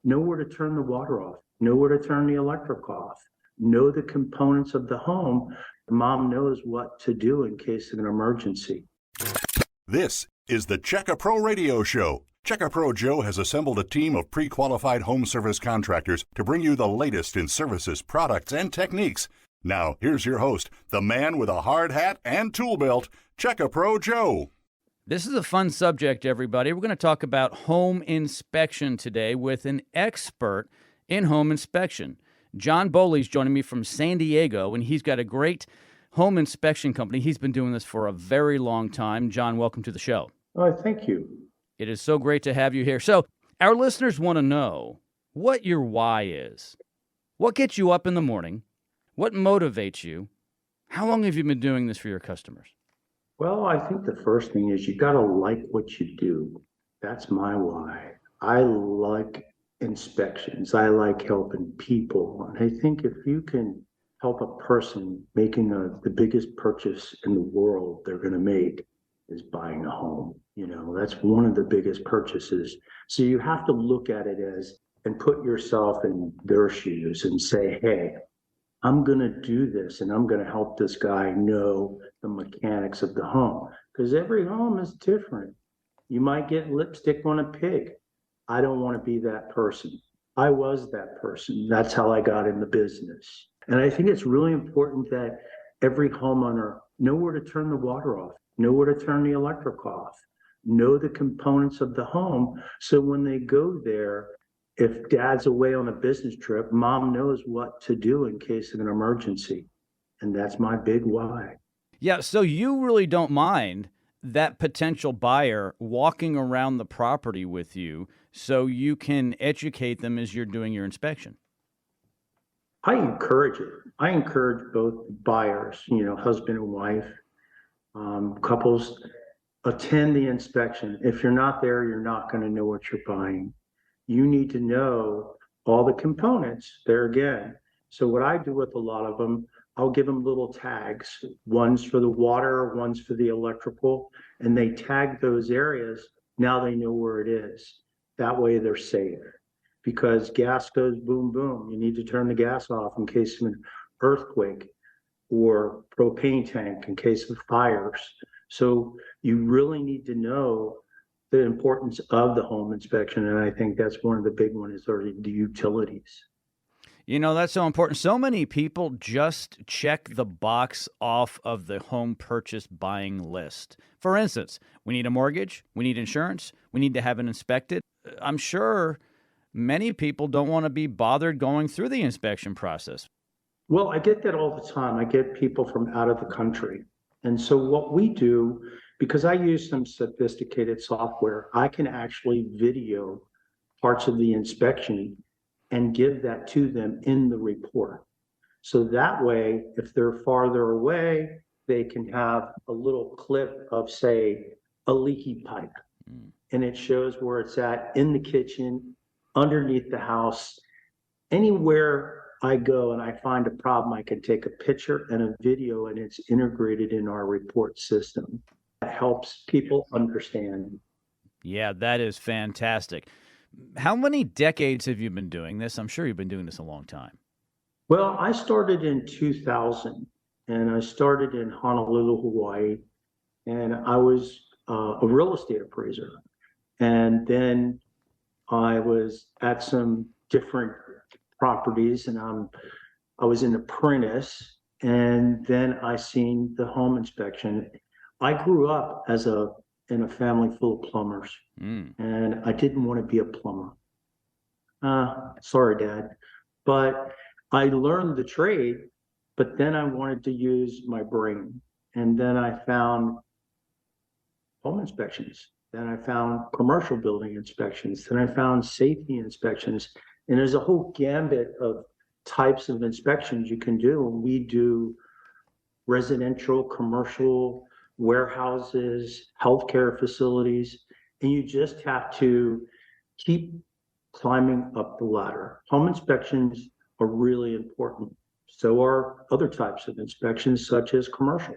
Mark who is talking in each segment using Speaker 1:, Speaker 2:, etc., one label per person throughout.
Speaker 1: know where to turn the water off, know where to turn the electric off, know the components of the home. Mom knows what to do in case of an emergency.
Speaker 2: This is the Checka Pro Radio Show. Checka Pro Joe has assembled a team of pre-qualified home service contractors to bring you the latest in services, products, and techniques. Now, here's your host, the man with a hard hat and tool belt, Checka Pro Joe.
Speaker 3: This is a fun subject, everybody. We're going to talk about home inspection today with an expert in home inspection. John Bowley is joining me from San Diego, and he's got a great home inspection company. He's been doing this for a very long time. John, welcome to the show.
Speaker 1: Oh, thank you.
Speaker 3: It is so great to have you here. So our listeners want to know what your why is. What gets you up in the morning? What motivates you? How long have you been doing this for your customers?
Speaker 1: Well, I think the first thing is you got to like what you do. That's my why. I like inspections. I like helping people. And I think if you can help a person making the biggest purchase in the world they're going to make is buying a home. You know, that's one of the biggest purchases. So you have to look at it as and put yourself in their shoes and say, hey, I'm going to do this and I'm going to help this guy know the mechanics of the home, because every home is different. You might get lipstick on a pig. I don't want to be that person. I was that person. That's how I got in the business. And I think it's really important that every homeowner know where to turn the water off, know where to turn the electric off, know the components of the home. So when they go there, if dad's away on a business trip, mom knows what to do in case of an emergency. And that's my big why.
Speaker 3: Yeah, so you really don't mind that potential buyer walking around the property with you so you can educate them as you're doing your inspection.
Speaker 1: I encourage it. I encourage both buyers, husband and wife, couples, attend the inspection. If you're not there, you're not going to know what you're buying. You need to know all the components there again. So what I do with a lot of them, I'll give them little tags. One's for the water, one's for the electrical, and they tag those areas. Now they know where it is. That way they're safe. Because gas goes boom, boom. You need to turn the gas off in case of an earthquake, or propane tank in case of fires. So you really need to know the importance of the home inspection. And I think that's one of the big ones is the utilities.
Speaker 3: You know, that's so important. So many people just check the box off of the home purchase buying list. For instance, we need a mortgage, we need insurance, we need to have it inspected. I'm sure many people don't want to be bothered going through the inspection process.
Speaker 1: Well, I get that all the time. I get people from out of the country. And so what we do, because I use some sophisticated software, I can actually video parts of the inspection and give that to them in the report. So that way, if they're farther away, they can have a little clip of, say, a leaky pipe. And it shows where it's at in the kitchen, underneath the house. Anywhere I go and I find a problem, I can take a picture and a video, and it's integrated in our report system. That helps people understand.
Speaker 3: Yeah, that is fantastic. How many decades have you been doing this? I'm sure you've been doing this a long time.
Speaker 1: Well, I started in 2000, and I started in Honolulu, Hawaii, and I was a real estate appraiser. And then I was at some different properties, and I was an apprentice, and then I seen the home inspection. I grew up in a family full of plumbers, and I didn't want to be a plumber. Sorry, Dad. But I learned the trade, but then I wanted to use my brain. And then I found home inspections. Then I found commercial building inspections. Then I found safety inspections. And there's a whole gambit of types of inspections you can do. And we do residential, commercial, warehouses, healthcare facilities, and you just have to keep climbing up the ladder. Home inspections are really important. So are other types of inspections, such as commercial,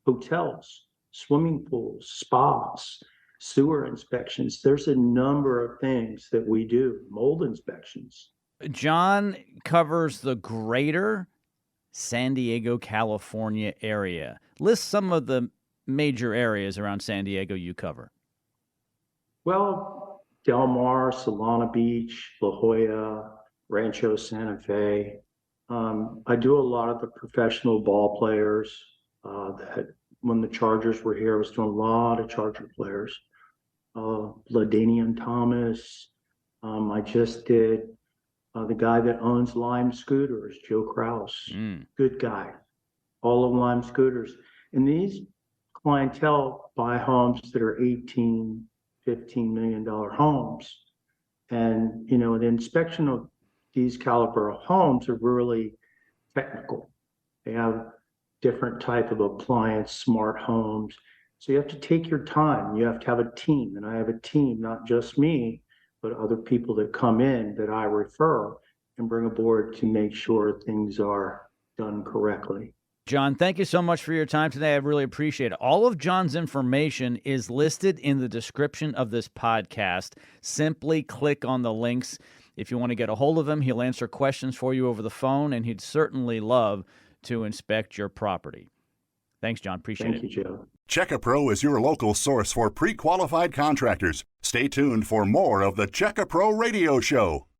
Speaker 1: hotels, swimming pools, spas, sewer inspections. There's a number of things that we do, mold inspections.
Speaker 3: John covers the greater San Diego, California area. List some of the major areas around San Diego you cover.
Speaker 1: Well, Del Mar, Solana Beach, La Jolla, Rancho Santa Fe. I do a lot of the professional ball players that when the Chargers were here, I was doing a lot of Charger players. LaDainian Thomas. I just did the guy that owns Lime Scooters, Joe Kraus. Good guy. All of Lime Scooters. And these clientele buy homes that are $18, $15 million homes. And, you know, the inspection of these caliber of homes are really technical. They have different type of appliance, smart homes. So you have to take your time. You have to have a team. And I have a team, not just me, but other people that come in that I refer and bring aboard to make sure things are done correctly.
Speaker 3: John, thank you so much for your time today. I really appreciate it. All of John's information is listed in the description of this podcast. Simply click on the links. If you want to get a hold of him, he'll answer questions for you over the phone, and he'd certainly love to inspect your property. Thanks, John. Appreciate it.
Speaker 1: Thank you, Joe.
Speaker 2: Check-A-Pro is your local source for pre-qualified contractors. Stay tuned for more of the Check-A-Pro Radio Show.